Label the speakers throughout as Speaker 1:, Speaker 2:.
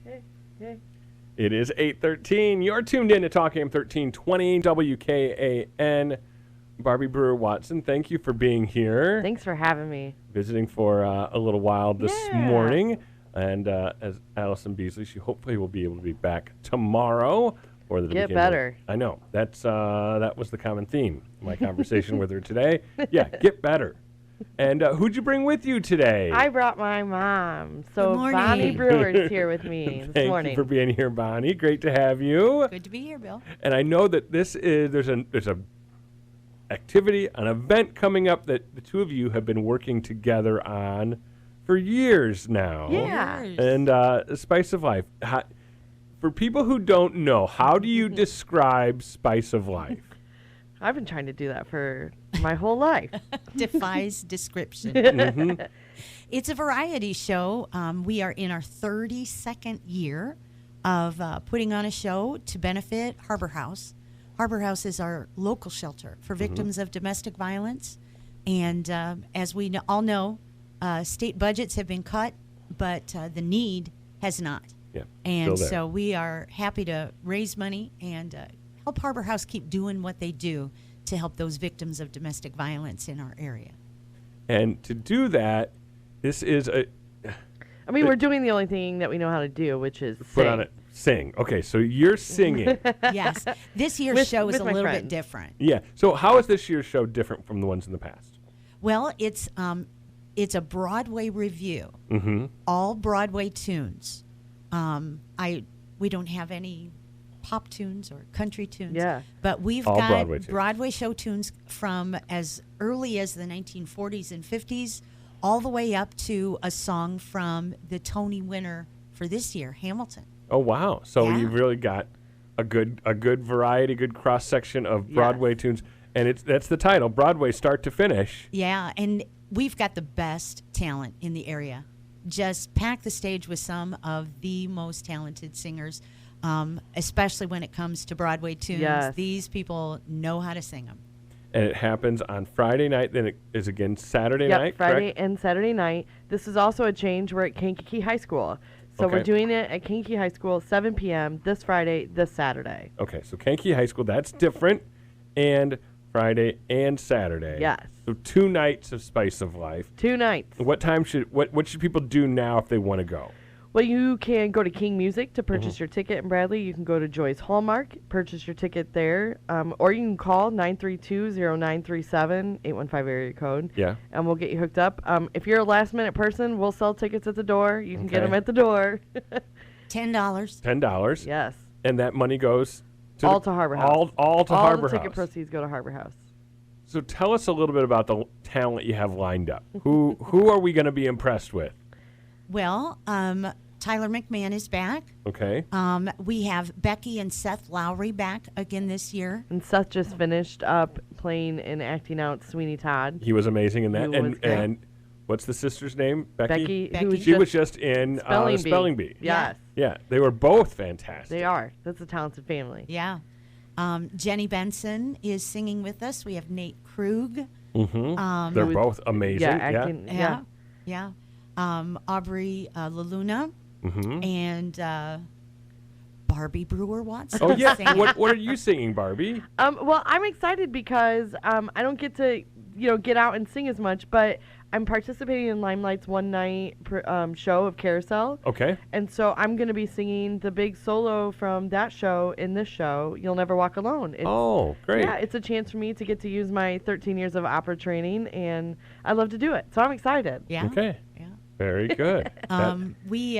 Speaker 1: It is 8:13. You're tuned in to Talk AM 1320 WKAN. Barbie Brewer-Watson, thank you for being here.
Speaker 2: Thanks for having me.
Speaker 1: Visiting for a little while this morning. And as Allison Beasley, she hopefully will be able to be back tomorrow. Or the
Speaker 2: Get better.
Speaker 1: I know. That was the common theme in my conversation with her today. Yeah, get better. And who'd you bring with you today?
Speaker 2: I brought my mom. So Bonnie Brewer's here with me this morning.
Speaker 1: Thank you for being here, Bonnie. Great to have you.
Speaker 3: Good to be here, Bill.
Speaker 1: And I know that there's a activity, an event coming up that the two of you have been working together on for years now.
Speaker 2: Yeah.
Speaker 1: And Spice of Life. For people who don't know, how do you describe Spice of Life?
Speaker 2: I've been trying to do that for my whole life.
Speaker 3: Defies description.
Speaker 1: Mm-hmm.
Speaker 3: It's a variety show. We are in our 32nd year of putting on a show to benefit Harbor House. Harbor House is our local shelter for victims of domestic violence. And as we all know, state budgets have been cut, but the need has not.
Speaker 1: Yeah,
Speaker 3: and so we are happy to raise money and help Harbor House keep doing what they do to help those victims of domestic violence in our area.
Speaker 1: And to do that, this is
Speaker 2: we're doing the only thing that we know how to do, which is
Speaker 1: put on it. Sing. Okay, so you're singing.
Speaker 3: Yes. This year's show is a little bit different.
Speaker 1: Yeah. So how is this year's show different from the ones in the past?
Speaker 3: Well, it's a Broadway review.
Speaker 1: Mm-hmm.
Speaker 3: All Broadway tunes. We don't have any pop tunes or country tunes.
Speaker 2: Yeah.
Speaker 3: But we've
Speaker 1: all
Speaker 3: got
Speaker 1: Broadway
Speaker 3: show tunes from as early as the 1940s and 50s all the way up to a song from the Tony winner for this year, Hamilton.
Speaker 1: Oh, wow. So you've really got a good variety, good cross-section of Broadway tunes. And that's the title, Broadway start to finish.
Speaker 3: Yeah, and we've got the best talent in the area. Just pack the stage with some of the most talented singers, especially when it comes to Broadway tunes.
Speaker 2: Yes.
Speaker 3: These people know how to sing them.
Speaker 1: And it happens on Friday night, then it is again Saturday night,
Speaker 2: Friday
Speaker 1: correct?
Speaker 2: and Saturday night. This is also a change. We're at Kankakee High School. So we're doing it at Kankakee High School, 7 p.m. this Friday, this Saturday.
Speaker 1: Okay, so Kankakee High School, that's different. And Friday and Saturday.
Speaker 2: Yes.
Speaker 1: So 2 nights of Spice of Life.
Speaker 2: 2 nights.
Speaker 1: What should people do now if they want to go?
Speaker 2: Well, you can go to King Music to purchase your ticket in Bradley. You can go to Joyce Hallmark, purchase your ticket there. Or you can call 932-0937, 815 area code. Yeah. And we'll get you hooked up. If you're a last-minute person, we'll sell tickets at the door. You can get them at the door.
Speaker 3: $10.
Speaker 1: $10.
Speaker 2: Yes.
Speaker 1: And that money goes to
Speaker 2: to Harbor House.
Speaker 1: All to Harbor House.
Speaker 2: All the ticket proceeds go to Harbor House.
Speaker 1: So tell us a little bit about the talent you have lined up. Who are we going to be impressed with?
Speaker 3: Well, Tyler McMahon is back.
Speaker 1: Okay.
Speaker 3: We have Becky and Seth Lowry back again this year.
Speaker 2: And Seth just finished up playing and acting out Sweeney Todd.
Speaker 1: He was amazing in that. And what's the sister's name?
Speaker 2: Becky.
Speaker 1: She was just in Spelling Bee.
Speaker 2: Yes.
Speaker 1: Yeah, they were both fantastic.
Speaker 2: They are. That's a talented family.
Speaker 3: Yeah. Jenny Benson is singing with us. We have Nate Krug.
Speaker 1: Mm-hmm. They're both amazing.
Speaker 3: Yeah. Aubrey LaLuna.
Speaker 1: Mm-hmm.
Speaker 3: And Barbie Brewer-Watson.
Speaker 1: Oh, yeah. What are you singing, Barbie?
Speaker 2: Well, I'm excited because I don't get to, get out and sing as much, but I'm participating in Limelight's one-night show of Carousel.
Speaker 1: Okay.
Speaker 2: And so I'm going to be singing the big solo from that show in this show, You'll Never Walk Alone.
Speaker 1: Great.
Speaker 2: Yeah, it's a chance for me to get to use my 13 years of opera training, and I love to do it. So I'm excited.
Speaker 3: Yeah.
Speaker 1: Okay.
Speaker 3: Yeah.
Speaker 1: Very good.
Speaker 3: We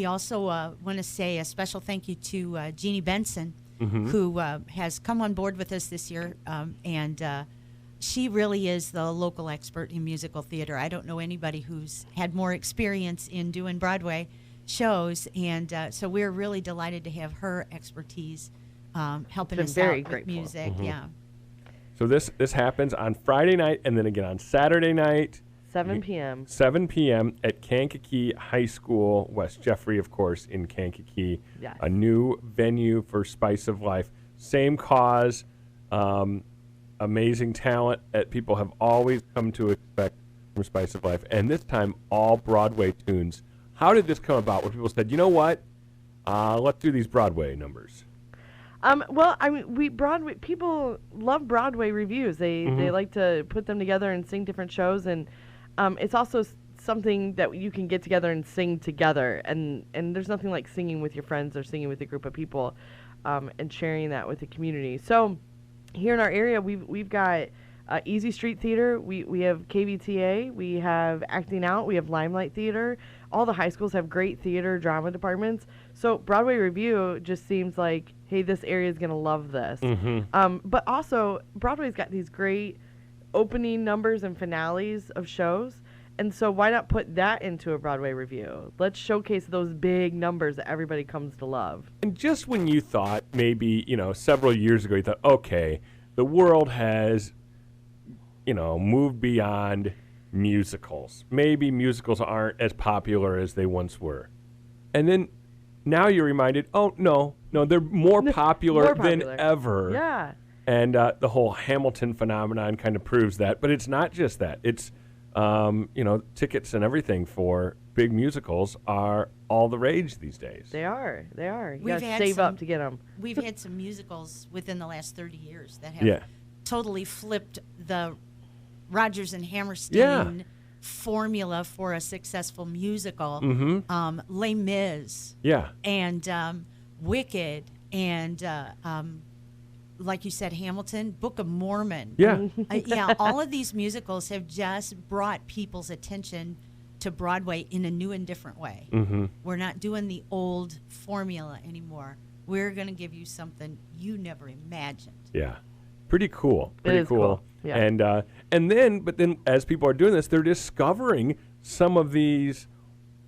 Speaker 3: also want to say a special thank you to Jeannie Benson,
Speaker 1: mm-hmm.
Speaker 3: who has come on board with us this year, and she really is the local expert in musical theater. I don't know anybody who's had more experience in doing Broadway shows, and so we're really delighted to have her expertise helping us out with music.
Speaker 1: Mm-hmm.
Speaker 3: Yeah.
Speaker 1: So this happens on Friday night and then again on Saturday night.
Speaker 2: 7 p.m.
Speaker 1: 7 p.m. at Kankakee High School, West Jeffrey, of course, in Kankakee.
Speaker 2: Yes.
Speaker 1: A new venue for Spice of Life. Same cause, amazing talent that people have always come to expect from Spice of Life. And this time, all Broadway tunes. How did this come about? Where people said, you know what? Let's do these Broadway numbers.
Speaker 2: Well, I mean, Broadway people love Broadway reviews. They like to put them together and sing different shows, and it's also something that you can get together and sing together. And there's nothing like singing with your friends or singing with a group of people, and sharing that with the community. So here in our area, we've got Easy Street Theater. We have KVTA. We have Acting Out. We have Limelight Theater. All the high schools have great theater drama departments. So Broadway Review just seems like, hey, this area is going to love this. But also, Broadway's got these great opening numbers and finales of shows. And so why not put that into a Broadway Review? Let's showcase those big numbers that everybody comes to love.
Speaker 1: And just when you thought maybe, several years ago, you thought, okay, the world has, moved beyond musicals. Maybe musicals aren't as popular as they once were. And then now you're reminded, oh, no, they're more popular than ever.
Speaker 2: Yeah.
Speaker 1: And the whole Hamilton phenomenon kind of proves that. But it's not just that. It's, tickets and everything for big musicals are all the rage these days.
Speaker 2: They are. You
Speaker 3: We've
Speaker 2: gotta
Speaker 3: had
Speaker 2: save
Speaker 3: some-
Speaker 2: up to get them.
Speaker 3: We've had some musicals within the last 30 years that have totally flipped the Rodgers and Hammerstein formula for a successful musical. Les Mis and Wicked and like you said, Hamilton, Book of Mormon. All of these musicals have just brought people's attention to Broadway in a new and different way. We're not doing the old formula anymore. We're going to give you something you never imagined.
Speaker 1: Yeah. Pretty cool. Pretty cool.
Speaker 2: Yeah.
Speaker 1: And then as people are doing this, they're discovering some of these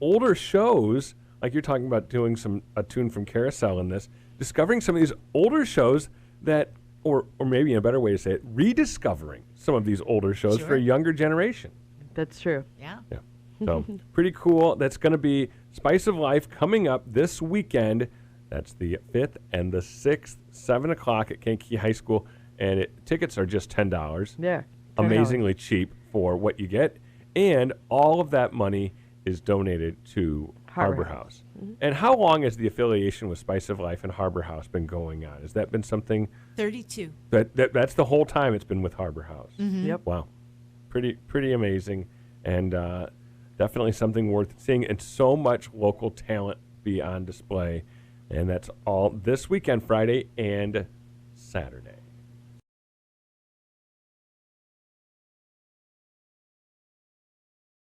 Speaker 1: older shows, like you're talking about doing a tune from Carousel in this, discovering some of these older shows that, or maybe a better way to say it, rediscovering some of these older shows for a younger generation.
Speaker 2: That's true.
Speaker 3: Yeah.
Speaker 1: So pretty cool. That's going to be Spice of Life coming up this weekend. That's the 5th and the 6th, 7 o'clock at Kankakee High School. And tickets are just $10.
Speaker 2: Yeah.
Speaker 1: Amazingly cheap for what you get. And all of that money is donated to Harbor House. And how long has the affiliation with Spice of Life and Harbor House been going on? Has that been something?
Speaker 3: 32.
Speaker 1: That's the whole time it's been with Harbor House.
Speaker 2: Yep.
Speaker 1: Wow. Pretty amazing. And definitely something worth seeing. And so much local talent be on display. And that's all this weekend, Friday and Saturday.